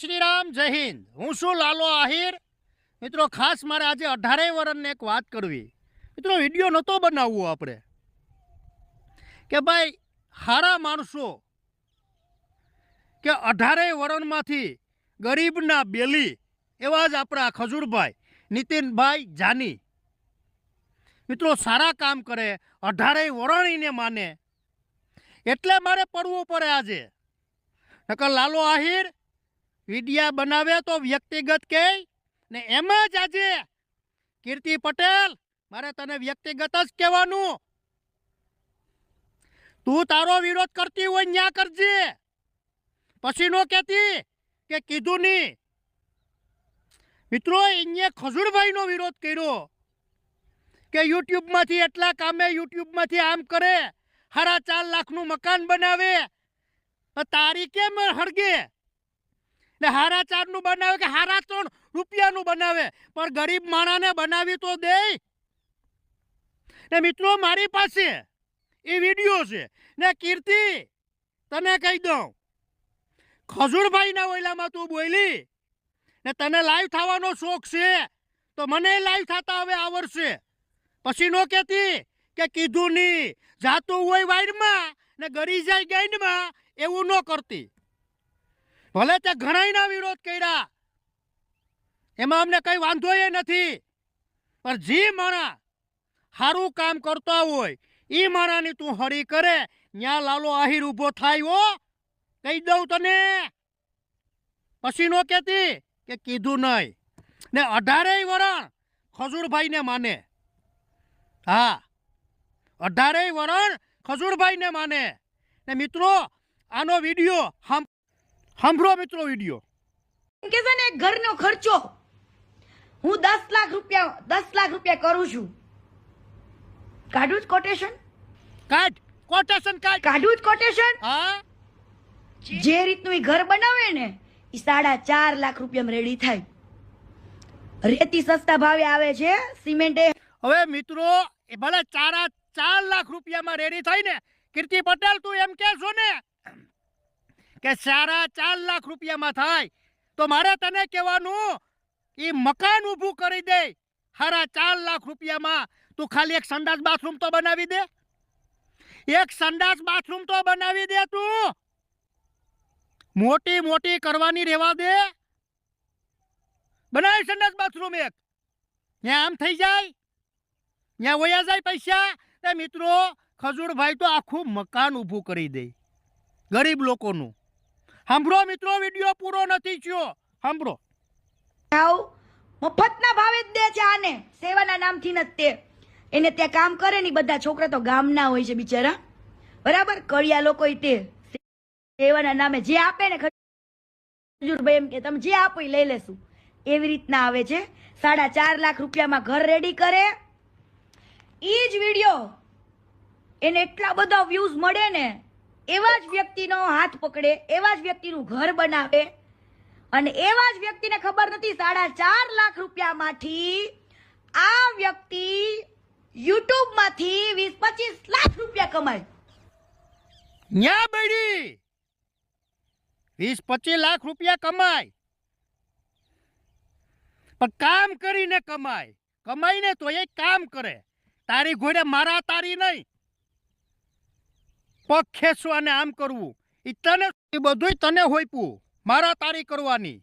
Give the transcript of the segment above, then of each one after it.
श्री राम, जय हिंद। हूँ शू लालो आहिर। मित्रों खास मारे आज 18 वर्षने एक बात करवी। मित्रों विडियो नतो बनावવો આપણે કે ભાઈ हारा माणसो કે 18 વર્ષમાંથી ગરીબના બેલી એવા જ આપણા ખજૂરભાઈ નીતિનભાઈ જાની મિત્રો સારા કામ કરે 18 વર્ષને માને એટલે મારે પડવું પડે આજે નકર લાલો આહિર વિડિયા બનાવે તો વ્યક્તિગત કહે ને એમ જ આજે કીર્તિ પટેલ મારે તને વ્યક્તિગત જ કહેવાનું તું તારો વિરોધ કરતી હોય ન્યા કરજે પછી નો કહેતી કે કીધું નહીં મિત્રો એને ખજૂરભાઈનો વિરોધ કર્યો કે યુટ્યુબમાંથી એટલા કામે યુટ્યુબમાંથી આમ કરે 4.5 લાખનું મકાન બનાવે તારી કેમ હળગે ને 4.5 નું બનાવે કે 3.5 રૂપિયાનું બનાવે પણ ગરીબ માણાને બનાવી તો દે ને મિત્રો મારી પાસે એ વિડિયો છે ને કીર્તિ તને કહી દઉં ખજૂરભાઈના ઓયલામાં તું બોલી ને તને લાઈવ થવાનો શોખ છે તો મને લાઈવ થતા હવે આવડશે પછી નો કહેતી કે કીધું નહીં જાતું હોય વાયરમાં ને ગરી જાય ગાઈડમાં એવું ન કરતી ભલે તે ઘણાયના વિરોધ કર્યા એમાં અમને કઈ વાંધો એ નથી પણ જે માણા સારું કામ કરતા હોય એ માણાની તું હરી કરે ન્યા લાલો આહિર ઊભો થાય હો કહી દઉં તને પછી નો કહેતી કે કીધું નહીં ને 18 વર્ષ ખજૂરભાઈને માને હા 18 વર્ષ ખજૂરભાઈને માને ને મિત્રો આનો વિડિયો સાંભળો મિત્રો વિડિયો કે છે ને ઘરનો ખર્ચો હું 10 લાખ રૂપિયા કરું છું કાઢું જ કોટેશન કાઢું જ કોટેશન હા જે રીતનું ઈ ઘર બનાવે ને ઈ 4.5 લાખ રૂપિયામાં રેડી થાય રેતી સસ્તા ભાવે આવે છે સિમેન્ટ હવે મિત્રો એ ભલે 4.5 લાખ રૂપિયામાં રેડી થાય ને કીર્તિ પટેલ તું એમ કે છો ને કે 4.5 લાખ રૂપિયામાં થાય તો મારે તને કહેવાનું એ મકાન ઊભું કરી દે 4.5 લાખ રૂપિયામાં તું ખાલી એક સંડાસ બાથરૂમ તો બનાવી દે એક સંડાસ બાથરૂમ તો બનાવી દે તું મોટી મોટી કરવાની રહેવા દે બનાવી સંડાસ બાથરૂમ એક ત્યાં આમ થઈ જાય ત્યાં વયા જાય પૈસા તે મિત્રો ખજૂરભાઈ તો આખું મકાન ઊભું કરી દે ગરીબ લોકોનું સાંભળો મિત્રો વિડિયો પૂરો નથી થયો સાંભળો મફતના ભાવે જ દે છે આને સેવાના નામથી ન તે એને ત્યાં કામ કરે ને બધા છોકરા તો ગામના હોય છે બિચારા બરાબર કળિયા લોકો તે સેવાના નામે જે આપે ને ખજૂરભાઈ એમ કે તમે જે આપો એ લઈ લેશું એવી રીતના આવે છે 4.5 લાખ રૂપિયામાં ઘર રેડી કરે ઈ જ વિડિયો એને એટલા બધા વ્યૂઝ મળે ને એવા જ વ્યક્તિનો હાથ પકડે એવા જ વ્યક્તિનું ઘર બનાવે અને એવા જ વ્યક્તિને ખબર નથી 4.5 લાખ રૂપિયામાંથી આ વ્યક્તિ યુટ્યુબમાંથી 20-25 લાખ રૂપિયા કમાય ન્યા બડી 20-25 લાખ રૂપિયા કમાય પણ કામ કરીને કમાઈને તો એ કામ કરે તારી ઘોડે મારા તારી નહીં પગ ખેંચવાને આમ કરવું એ તને બધું તને હોઈપું મારા તારી કરવાની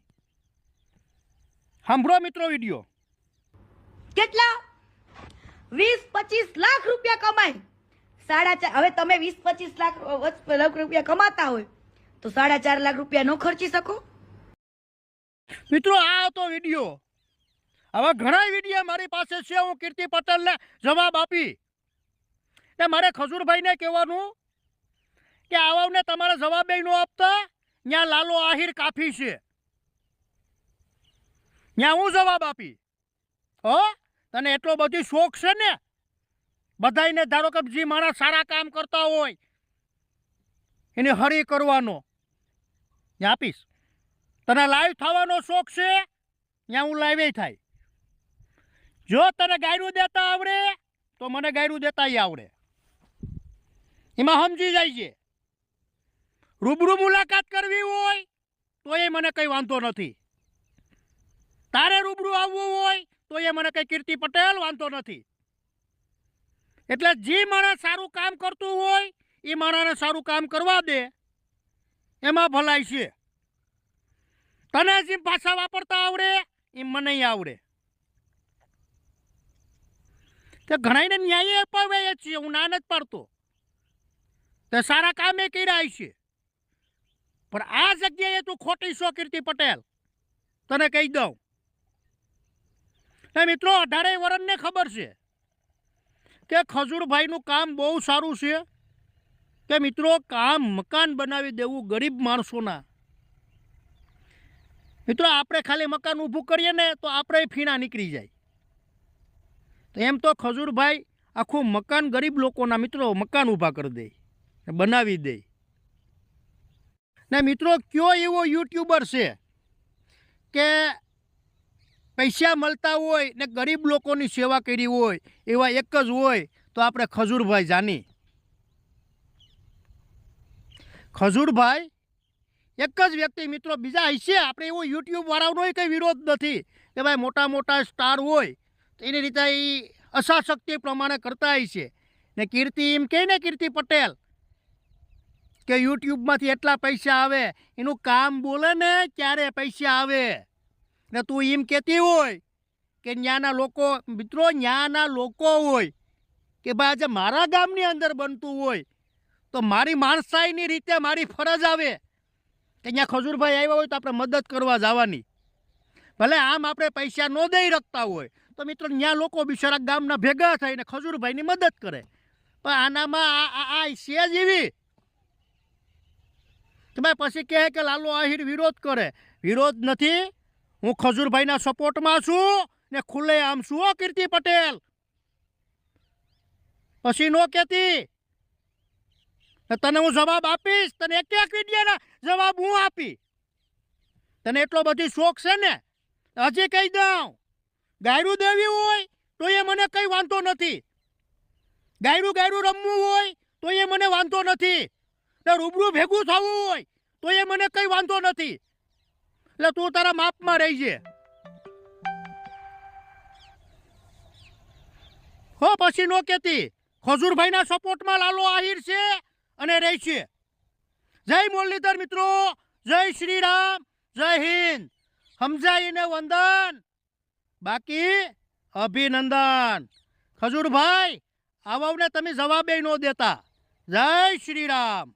સાંભળો મિત્રો વિડિયો કેટલા 20-25 લાખ રૂપિયા કમાય 4.5 હવે તમે 20-25 લાખ રૂપિયા કમાતા હોય તો 4.5 લાખ રૂપિયા નો ખર્ચી શકો મિત્રો આ હતો વિડિયો હવે ઘણા વિડિયા મારી પાસે છે હું કીર્તિ પટેલને જવાબ આપી ને મારે ખજૂરભાઈને કહેવાનું કે આવાને તમારે જવાબ ન આપતા ન્યા લાલો આહિર કાફી છે ન્યા હું જવાબ આપી હો તને એટલો બધી શોખ છે ને બધાઈને ધારો કે જે મારા સારા કામ કરતા હોય એને હરી કરવાનો ત્યાં આપીશ તને લાઈવ થવાનો શોખ છે ત્યાં હું લાઈવ થાય જો તને ગાયરું દેતા આવડે તો મને ગાયરું દેતા આવડે એમાં સમજી જાય છે રૂબરૂ મુલાકાત કરવી હોય તોય મને કંઈ વાંધો નથી. તારે રૂબરૂ આવવું હોય તો એ મને કંઈ કીર્તિ પટેલ વાંધો નથી. એટલે જે માણસ સારું કામ કરતું હોય એ માણસને સારું કામ કરવા દે, એમાં ભલાઈ છે. તને જેમ ભાષા વાપરતા આવડે એમ મને આવડે. તે ઘણાને ન્યાય અપાવે છીએ, હું ના નથી પાડતો. તે સારા કામે કર્યા છે, પણ આ જગ્યાએ તું ખોટી છો કીર્તિ પટેલ, તને કહી દઉં. મિત્રો 18 વર્ષને ખબર છે કે ખજૂરભાઈનું કામ બહુ સારું છે કે મિત્રો કામ મકાન બનાવી દેવું ગરીબ માણસોના. મિત્રો આપણે ખાલી મકાન ઊભું કરીએ ને તો આપણે ફીણા નીકળી જાય. તો એમ તો ખજૂરભાઈ આખું મકાન ગરીબ લોકોના મિત્રો મકાન ઊભા કરી દે, બનાવી દે. ને મિત્રો કયો એવો યુટ્યુબર છે કે પૈસા મળતા હોય ને ગરીબ લોકોની સેવા કરી હોય, એવા એક જ હોય તો આપણે ખજૂરભાઈ જાની. ખજૂરભાઈ એક જ વ્યક્તિ મિત્રો, બીજા હશે આપણે એવો યુટ્યુબ વાળાનો કંઈ વિરોધ નથી કે ભાઈ મોટા મોટા સ્ટાર હોય તો એની રીતે એ અસાશક્તિ પ્રમાણે કરતા હશે. ને કીર્તિ એમ કહે ને કીર્તિ પટેલ કે યુટ્યુબમાંથી એટલા પૈસા આવે, એનું કામ બોલે ને ક્યારે પૈસા આવે. ને તું એમ કહેતી હોય કે ન્યાના લોકો, મિત્રો ન્યાના લોકો હોય કે ભાઈ આજે મારા ગામની અંદર બનતું હોય તો મારી માણસાઈની રીતે મારી ફરજ આવે કે અહીંયા ખજૂરભાઈ આવ્યા હોય તો આપણે મદદ કરવા જવાની. ભલે આમ આપણે પૈસા ન દઈ શકતા હોય તો મિત્રો ત્યાં લોકો બિચારા ગામના ભેગા થઈને ખજૂરભાઈની મદદ કરે. પણ આનામાં આ છે જ એવી કે ભાઈ પછી કહે કે લાલો આહિર વિરોધ કરે. વિરોધ નથી, હું ખજૂરભાઈના સપોર્ટમાં છું ને ખુલ્લે આમ છું હો કીર્તિ પટેલ. પછી નો કહેતી. તને હું જવાબ આપીશ, તને એક વિડિયાના જવાબ હું આપી. તને એટલો બધી શોખ છે ને, હજી કહી દઉં, ગાયરું દેવી હોય તો એ મને કંઈ વાંધો નથી. ગાયરું રમવું હોય તો એ મને વાંધો નથી. ને રૂબરૂ ભેગું થવું હોય તો એ મને કંઈ વાંધો નથી. એટલે તું તારા માપમાં રહીજે હો. પછી નો કહેતી. ખજૂરભાઈના સપોર્ટમાં લાલો આહિર છે અને રહી છે. જય મુરલીધર મિત્રો, જય શ્રી રામ, જય હિન્દ. સમજાઈને વંદન, બાકી અભિનંદન. ખજૂરભાઈ આવાને તમે જવાબે ન દેતા. જય શ્રી રામ.